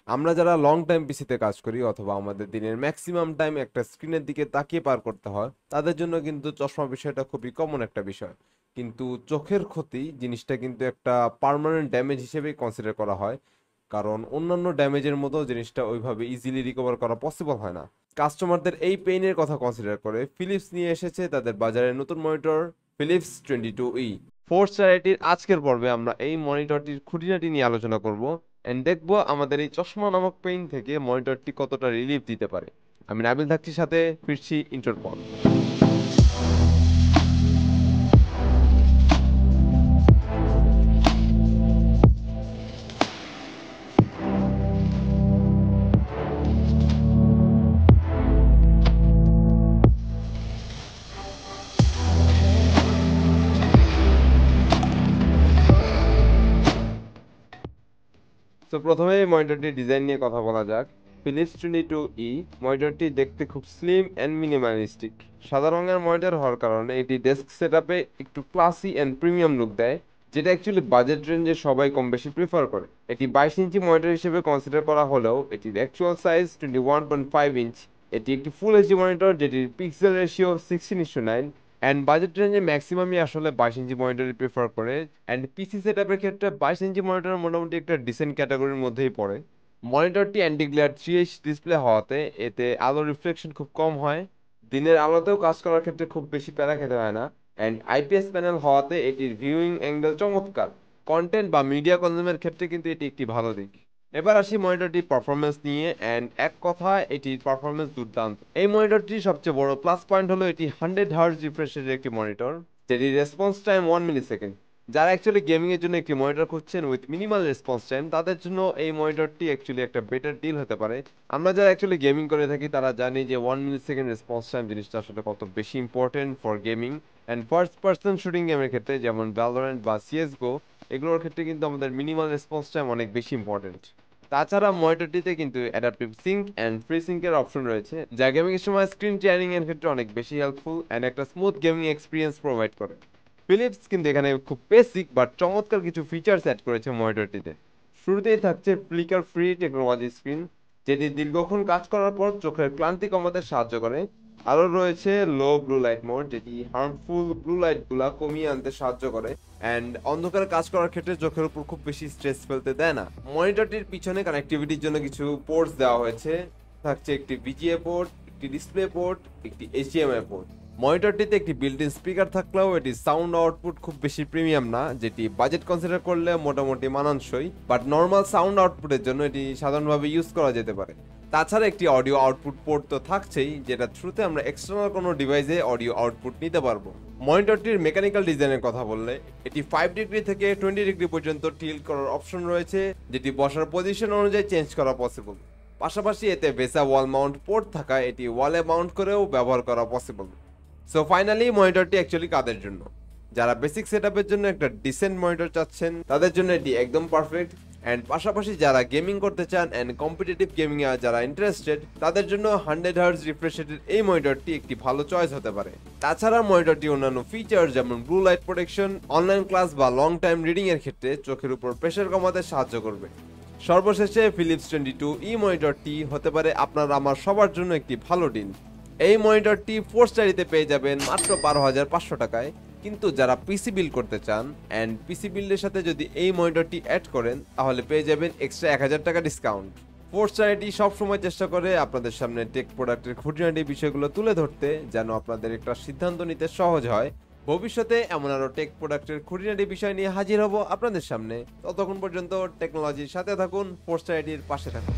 আমরা যারা long time পিসিতে কাজ করি অথবা আমাদের দিনের ম্যাক্সিমাম টাইম একটা স্ক্রিনের দিকে তাকিয়ে পার করতে হয়, তাদের জন্য কিন্তু চশমা বিষয়টা খুবই কমন একটা বিষয়। কিন্তু চোখের ক্ষতি জিনিসটা কিন্তু একটা পার্মানেন্ট ড্যামেজ হিসেবেই কনসিডার করা হয়, কারণ অন্যান্য ড্যামেজের মতো জিনিসটা ওইভাবে ইজিলি রিকভার করা পসিবল হয় না। কাস্টমারদের এই পেইনের কথা কনসিডার করে ফিলিপস নিয়ে এসেছে তাদের বাজারে নতুন মনিটর, ফিলিপস 22E। ফোর্স চ্যারিটির আজকের পর্বে আমরা এই মনিটরটির খুঁটিনাটি নিয়ে আলোচনা করব এন্ড দেখবো আমাদের এই চশমা নামক পেইন থেকে মনিটরটি কতটা রিলিফ দিতে পারে। আমি নাবিল থাকছি সাথে, ফিরছি ইন্টার পর। তো প্রথমে মনিটরটির ডিজাইন নিয়ে কথা বলা যাক। ফিলিপস 22E মনিটরটি দেখতে খুব স্লিম অ্যান্ড মিনিমালিস্টিক। সাদা রঙের মনিটর হওয়ার কারণে এটি ডেস্ক সেটআপে একটু ক্লাসি অ্যান্ড প্রিমিয়াম লুক দেয়, যেটা অ্যাকচুয়ালি বাজেট রেঞ্জে সবাই কম বেশি প্রিফার করে। এটি 22 ইঞ্চি মনিটর হিসেবে কনসিডার করা হলেও এটির অ্যাকচুয়াল সাইজ 21.5 ইঞ্চ। এটি একটি ফুল এইচডি মনিটর যেটির পিক্সেল রেশিও 16:9, অ্যান্ড বাজেট রেঞ্জে ম্যাক্সিমামই আসলে 22 ইঞ্চি মনিটরই প্রেফার করে। অ্যান্ড পিসি সেটআপের ক্ষেত্রে 22 ইঞ্চি মনিটর মোটামুটি একটা ডিসেন্ট ক্যাটাগরির মধ্যেই পড়ে। মনিটরটি অ্যান্টি গ্লেয়ার 3H ডিসপ্লে হওয়াতে এতে আলো রিফ্লেকশন খুব কম হয়, দিনের আলোতেও কাজ করার ক্ষেত্রে খুব বেশি প্যারা খেতে হয় না। অ্যান্ড আইপিএস প্যানেল হওয়াতে এটির ভিউইং অ্যাঙ্গেল চমৎকার। কন্টেন্ট বা মিডিয়া কনজিউমের ক্ষেত্রে কিন্তু এটি একটি ভালো দিক। এবার আসি মনিটরটির পারফরমেন্স নিয়ে, অ্যান্ড এক কথায় এটির পারফরমেন্স দুর্দান্ত। এই মনিটরটির সবচেয়ে বড় প্লাস পয়েন্ট হলো এটি 100 হার্জ রিফ্রেশের একটি মনিটর, যেটির রেসপন্স টাইম 1 মিলি সেকেন্ড। যারা অ্যাকচুয়ালি গেমিং এর জন্য একটি মনিটর খুঁজছেন উইথ মিনিমাল রেসপন্স টাইম, তাদের জন্য এই মনিটরটি অ্যাকচুয়ালি একটা বেটার ডিল হতে পারে। আমরা যারা অ্যাকচুয়ালি গেমিং করে থাকি তারা জানি যে 1 মিলি সেকেন্ড রেসপন্স টাইম জিনিসটা আসলে কত বেশি important for gaming and first person shooting গেমের ক্ষেত্রে, যেমন ভ্যালোরেন্ট বা সিএসগো, এগুলোর ক্ষেত্রে কিন্তু আমাদের মিনিমাল রেসপন্স টাইম অনেক বেশি ইম্পর্টেন্ট। তাছাড়া মনিটরটিতে কিন্তু অ্যাডাপটিভ সিঙ্ক অ্যান্ড ফ্রি সিঙ্কের অপশন রয়েছে, যা গেমিং এর সময় স্ক্রিন টিয়ারিং এর ক্ষেত্রে অনেক বেশি হেল্পফুল অ্যান্ড একটা স্মুথ গেমিং এক্সপিরিয়েন্স প্রোভাইড করে। ফিলিপস কিন্তু এখানে খুব বেসিক বাট চমৎকার কিছু ফিচার্স অ্যাড করেছে মনিটরটিতে। শুরুতেই থাকছে ফ্লিকার ফ্রি টেকনোলজি স্ক্রিন, যেটি দীর্ঘক্ষণ কাজ করার পর চোখের ক্লান্তি কমাতে সাহায্য করে। আরও রয়েছে লো ব্লু লাইট মোড, যেটি হার্মফুল ব্লু লাইট গুলা কমিয়ে আনতে সাহায্য করে অ্যান্ড অন্ধকারে কাজ করার ক্ষেত্রে চোখের উপর খুব বেশি স্ট্রেস ফেলতে দেয় না। মনিটরটির পিছনে কানেক্টিভিটির জন্য কিছু পোর্টস দেওয়া হয়েছে। থাকছে একটি ভিজিএ পোর্ট, একটি ডিসপ্লে পোর্ট, একটি এইচডিএমআই পোর্ট। মনিটরটিতে একটি বিল্ট ইন স্পিকার থাকলেও এটি সাউন্ড আউটপুট খুব বেশি প্রিমিয়াম না, যেটি বাজেট কনসিডার করলে মোটামুটি মানানসই, বাট নর্মাল সাউন্ড আউটপুটের জন্য এটি সাধারণভাবে ইউজ করা যেতে পারে। তাছাড়া একটি অডিও আউটপুট পোর্ট তো থাকছেই, যেটা থ্রুতে আমরা এক্সটার্নাল কোনো ডিভাইসে অডিও আউটপুট নিতে পারবো। মনিটরটির মেকানিক্যাল ডিজাইনের কথা বললে এটি 5 ডিগ্রি থেকে 20 ডিগ্রি পর্যন্ত টিল্ট করার অপশন রয়েছে, যেটি বসার পজিশন অনুযায়ী চেঞ্জ করা পসিবল। পাশাপাশি এতে ভেসা ওয়াল মাউন্ট পোর্ট থাকায় এটি ওয়ালে মাউন্ট করেও ব্যবহার করা পসিবল। সো ফাইনালি মনিটরটি অ্যাকচুয়ালি কাদের জন্য? যারা বেসিক সেটআপের জন্য একটা ডিসেন্ট মনিটর চাচ্ছেন তাদের জন্য এটি একদম পারফেক্ট, অ্যান্ড পাশাপাশি যারা গেমিং করতে চান অ্যান্ড কম্পিটিটিভ গেমিং এ যারা ইন্টারেস্টেড তাদের জন্য 100 হার্জ রিফ্রেশ রেটের এই মনিটরটি একটি ভালো চয়েস হতে পারে। তাছাড়া মনিটরটি অন্যান্য ফিচার যেমন blue light protection, online class বা লং টাইম রিডিং এর ক্ষেত্রে চোখের উপর প্রেসার কমাতে সাহায্য করবে। সর্বশেষে ফিলিপস 22E মনিটরটি হতে পারে আপনার আমার সবার জন্য একটি ভালো ডিল। এই মনিটরটি 4 স্টারিতে পেয়ে যাবেন মাত্র 12,500 টাকায়, কিন্তু যারা পিসি বিল্ড করতে চান অ্যান্ড পিসি বিল্ডের সাথে যদি এই মনিটরটি অ্যাড করেন তাহলে পেয়ে যাবেন এক্সট্রা 1,000 টাকা ডিসকাউন্ট। 4 স্টারিটি সবসময় চেষ্টা করে আপনাদের সামনে টেক প্রোডাক্টের খুঁটিনাটি বিষয়গুলো তুলে ধরতে, যেন আপনাদের একটা সিদ্ধান্ত নিতে সহজ হয়। ভবিষ্যতে এমন আরো টেক প্রোডাক্টের খুঁটিনাটি বিষয় নিয়ে হাজির হব আপনাদের সামনে। ততক্ষণ পর্যন্ত টেকনোলজির সাথে থাকুন, 4 স্টারিটির পাশে থাকুন।